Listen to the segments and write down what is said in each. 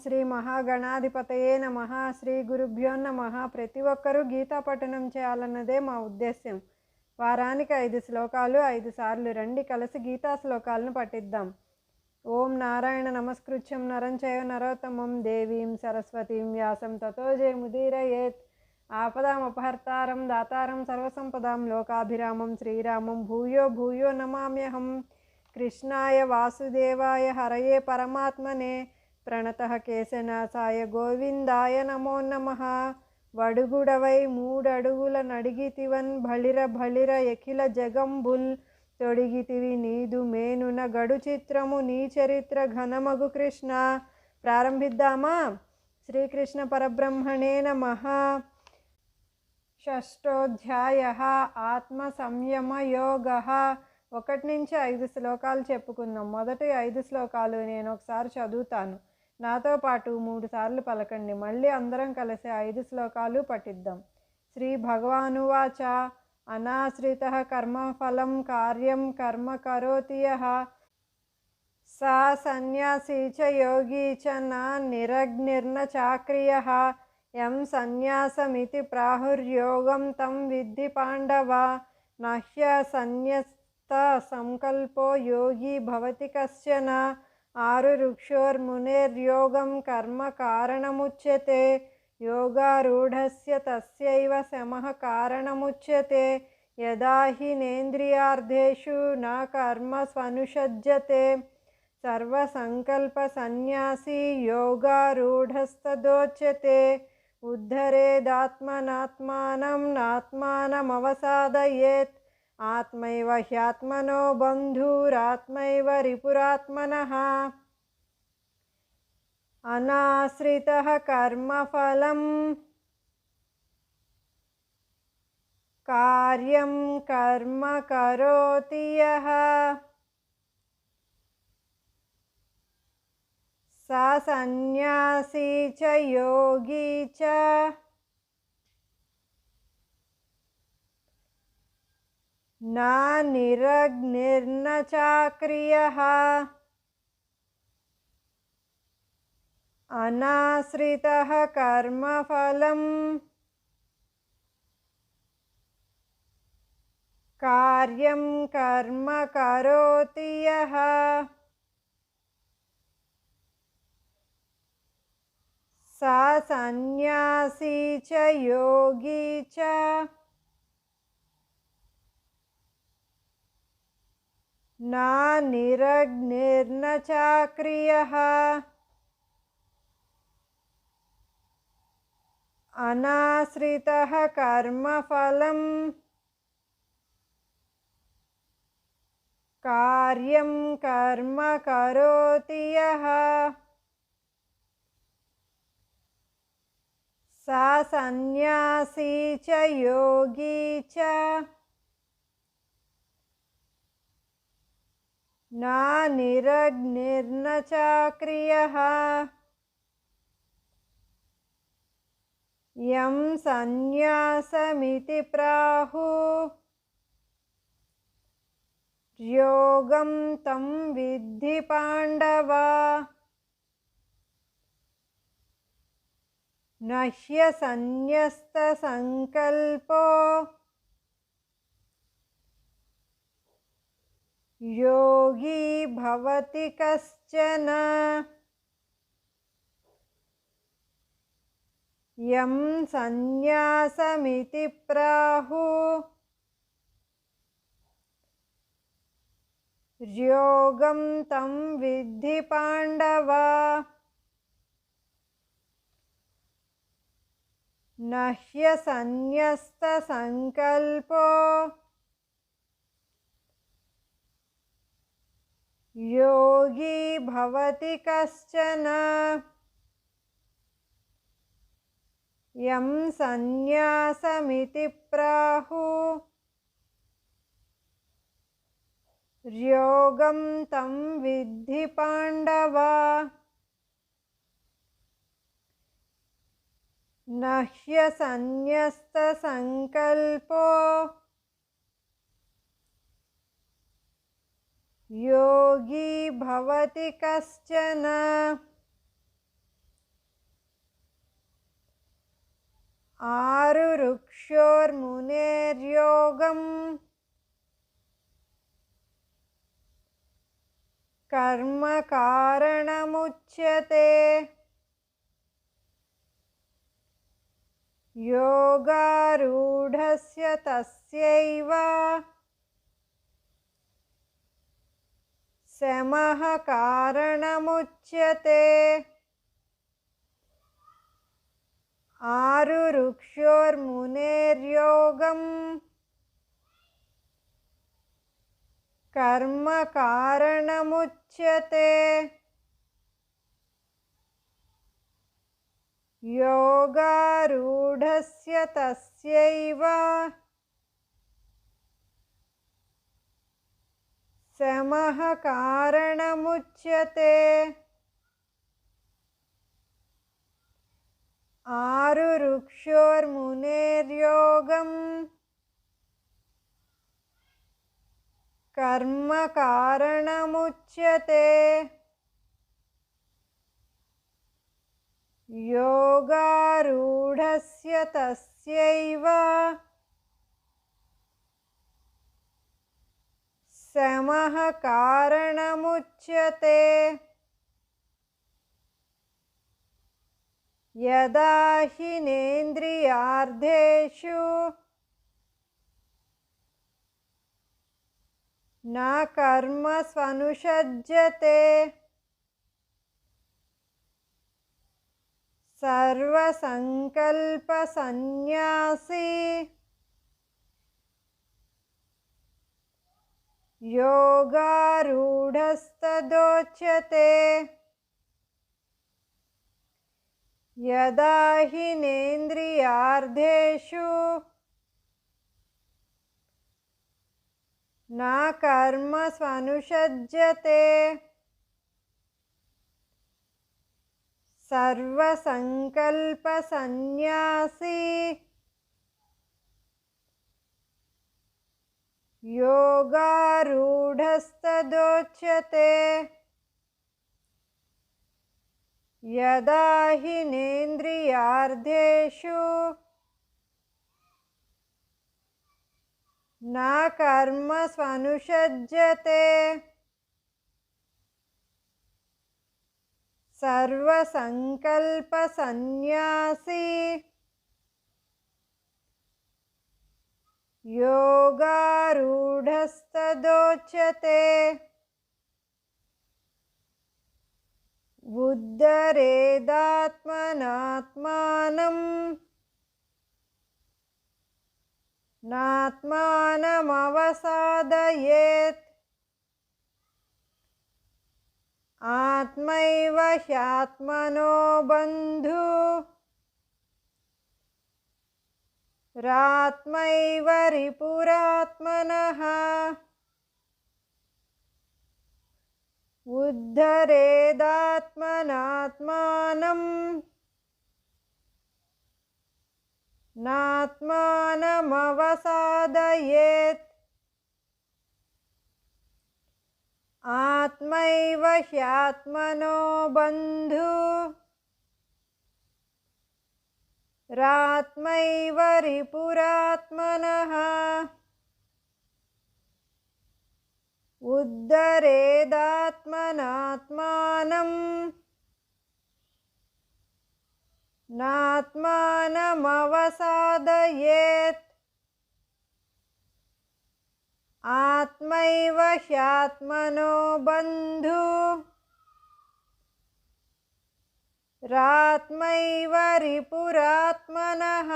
శ్రీ మహాగణాధిపతయే నమః. శ్రీ గురుభ్యో నమః. ప్రతి ఒక్కరూ గీతా పఠనం చేయాలన్నదే మా ఉద్దేశ్యం. వారానికి 5 శ్లోకాలు 5 సార్లు రండి, కలిసి గీతా శ్లోకాలను పఠిద్దాం. ఓం నారాయణ నమస్కృత్యం నరం చైవ నరోత్తమం దేవీం సరస్వతీం వ్యాసం తతో జయముదీరయేత్. ఆపదామపహర్తారం దాతారం సర్వసంపదాం లోకాభిరామం శ్రీరామం భూయో భూయో నమామ్యహం. కృష్ణాయ వాసుదేవాయ హరయే పరమాత్మనే ప్రణతః కేశనాసాయ గోవిందాయ నమో నమః. వడుగుడవై మూడడుగుల నడిగితివన్ భళిర భళిర ఎఖిల జగంబుల్ తొడిగితివి నీదు మేనున గడు చిత్రము నీ చరిత్ర ఘనమగు కృష్ణ. ప్రారంభిద్దామా? శ్రీకృష్ణ పరబ్రహ్మణే నమః. షష్ఠోధ్యాయః ఆత్మ సంయమ యోగః. 1 నుంచి 5 శ్లోకాలు చెప్పుకుందాం. మొదటి 5 శ్లోకాలు నేను ఒకసారి చదువుతాను, నాతో పాటు 3 సార్లు పలకండి. మళ్ళీ అందరం కలిసి 5 శ్లోకాలు పఠిద్దాం. శ్రీ భగవానువాచ అనాశ్రితః కర్మఫలం కార్యం కర్మ కరోతి యః సా సన్యాసీ చ యోగీ చ నా నిరగ్నిర్న చాక్రియః. యం సన్యాసమితి ప్రాహుర్యోగం తం విద్ధి పాండవ. నహ్య సన్యస్త సంకల్పో యోగి భవతి కశ్చన. ఆరురుక్షోర్మునేర్యోగం కర్మ కారణముచ్యతే. యోగారూఢస్య తస్యైవ శమః కారణముచ్యతే. యదా హినేంద్రియార్థేషు న కర్మ స్వనుషజ్యతే. సర్వసంకల్ప సన్యాసీ యోగారూఢస్తదోచ్యతే. ఉద్ధరేదాత్మనాత్మానం నాత్మానమవసాదయేత్. ఆత్మైవ హ్యాత్మనో బంధురాత్మైవ రిపురాత్మనః. అనాశ్రితః కర్మఫలం కార్యం కర్మ కరోతి యః సా సన్యాసీ చ యోగీ చ నా నిరగ్నిర్న చాక్రియః. అనాశ్రితః కర్మఫలం కార్యం కర్మ కరోతి యః సా సన్యాసీ చ యోగీ చ నా నిరగ్నిర్న చాక్రియః. అనాశ్రితః కర్మఫలం కార్యం కర్మ కరోతి యః సా సన్యాసీ చ యోగీ చ నా నిరగ్నిర్న చాక్రియః. యం సన్యాసమితి ప్రాహు యోగం తం విద్ధి పాండవ. నహ్య సన్యస్త సంకల్పో యోగీ భవతి కశ్చన. యం సన్యాసమితి ప్రాహు యోగం తం విద్ధి పాండవ. నహ్య సన్యస్త సంకల్పో యోగీ భవతి కశ్చన. యం సన్యాసమితి ప్రాహు యోగం తం విద్ధి పాండవ. నహ్య సన్యస్త సంకల్పో योगी भवति कश्चन आरुरुक्षोर्मुनेर्योगम् कर्म कारणमुच्यते योगारूढस्य तस्यैव शमः कारणमुच्यते आरुरुक्षोर्मुनेर्योगम् कर्म कारणमुच्यते योगारूढस्य तस्यैव शमः कारणमुच्यते आरुरुक्षोर्मुनेर्योगम् कर्म कारणमुच्यते योगारूढस्य तस्यैव शमः कारणमुच्यते यदा हीनेन्द्रियार्थेषु न कर्मस्वनुषज्यते सर्वसंकल्पसन्न्यासी योगारूढस्तदोच्यते यदा हीनेन्द्रियार्थेषु न कर्मस्वनुषज्यते सर्वसंकल्पसन्न्यासी योगारूढस्तदोच्यते यदा हीनेन्द्रियार्थेषु न कर्मस्वनुषज्यते सर्वसंकल्पसन्न्यासी योगारूढस्तदोच्यते उद्धरेदात्मनात्मानम् नात्मानमवसादयेत् आत्मैव ह्यात्मनो बन्धु रात्मैव रिपुरात्मनः उद्धरेदात्मनात्मानम् नात्मानमवसादयेत् आत्मैव ह्यात्मनो बन्धु रात्मैव रिपुरात्मनः उद्धरेदात्मनात्मानम् नात्मानमवसादयेत् आत्मैव ह्यात्मनो बन्धु रात्मैव रिपुरात्मनः।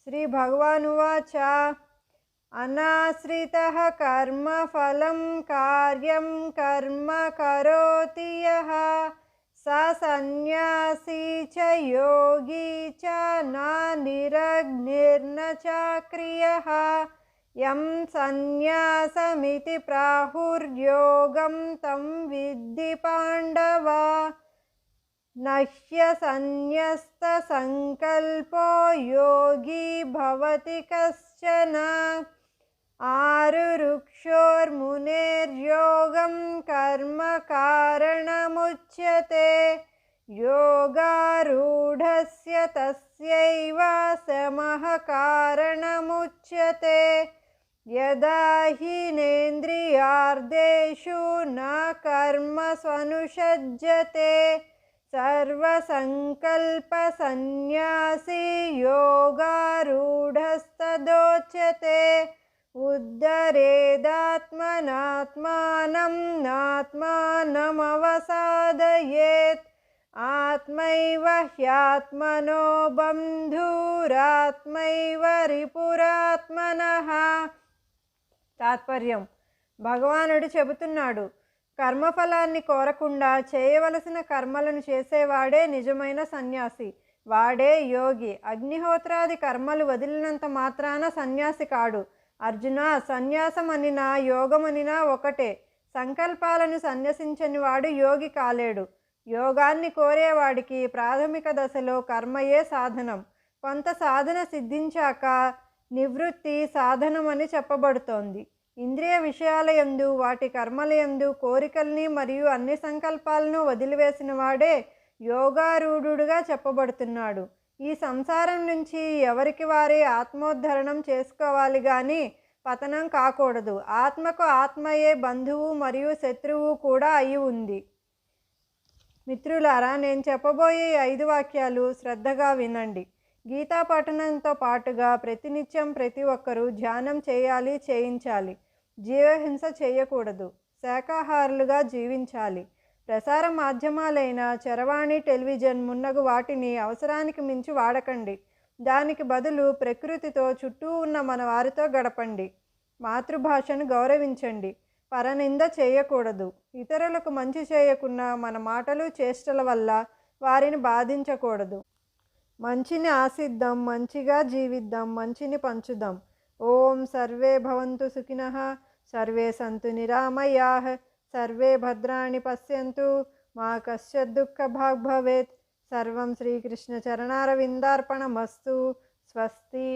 श्री भगवान् उवाच अनाश्रितः कर्मफलं कार्यं कर्म करोति यः स सन्न्यासी च योगी च न निरग्निर्न चाक्रियः यं सन्न्यासमिति प्राहुर्योगं तं विद्धि पाण्डव न ह्यसन्न्यस्तसङ्कल्पो योगी भवति कश्चन आरुरुक्षोर्मुनेर्योगं कर्म कारणमुच्यते योगारूढस्य तस्यैव समः कारणमुच्यते यदा हीनेन्द्रियार्थेषु न कर्मस्वनुषज्यते सर्वसंकल्पसन्न्यासी योगारूढस्तदोच्यते उद्धरेदात्मनात्मानं नात्मानमवसादयेत् आत्मैव ह्यात्मनो बन्धुरात्मैव रिपुरात्मनः. తాత్పర్యం: భగవానుడు చెబుతున్నాడు, కర్మఫలాన్ని కోరకుండా చేయవలసిన కర్మలను చేసేవాడే నిజమైన సన్యాసి, వాడే యోగి. అగ్నిహోత్రాది కర్మలు వదిలినంత మాత్రాన సన్యాసి కాడు. అర్జున, సన్యాసమనినా యోగమనినా ఒకటే. సంకల్పాలను సన్యసించని వాడు యోగి కాలేడు. యోగాన్ని కోరేవాడికి ప్రాథమిక దశలో కర్మయే సాధనం. కొంత సాధన సిద్ధించాక నివృత్తి సాధనమని చెప్పబడుతోంది. ఇంద్రియ విషయాలయందు, వాటి కర్మలయందు కోరికల్ని మరియు అన్ని సంకల్పాలను వదిలివేసిన వాడే యోగారూఢుడుగా చెప్పబడుతున్నాడు. ఈ సంసారం నుంచి ఎవరికి వారే ఆత్మోద్ధరణం చేసుకోవాలి కానీ పతనం కాకూడదు. ఆత్మకు ఆత్మయే బంధువు మరియు శత్రువు కూడా అయి ఉంది. మిత్రులారా, నేను చెప్పబోయే 5 వాక్యాలు శ్రద్ధగా వినండి. గీతా పఠనంతో పాటుగా ప్రతినిత్యం ప్రతి ఒక్కరూ ధ్యానం చేయాలి, చేయించాలి. జీవహింస చేయకూడదు. శాకాహారులుగా జీవించాలి. ప్రసార మాధ్యమాలైన చరవాణి, టెలివిజన్ మున్నగు వాటిని అవసరానికి మించి వాడకండి. దానికి బదులు ప్రకృతితో, చుట్టూ ఉన్న మన వారితో గడపండి. మాతృభాషను గౌరవించండి. పరనింద చేయకూడదు. ఇతరులకు మంచి చేయకున్నా మన మాటలు, చేష్టల వల్ల వారిని బాధించకూడదు. మంచిని ఆశిద్దాం, మంచిగా జీవిద్దాం, మంచిని పంచుదాం. ఓం సర్వే భవంతు సుఖినః, సర్వే సంతు నిరామయాః, సర్వే భద్రాణి పశ్యంతు, మా కశ్చిద్ దుఃఖభాగ్ భవేత్. సర్వం శ్రీకృష్ణ చరణారవిందార్పణమస్తు. స్వస్తి.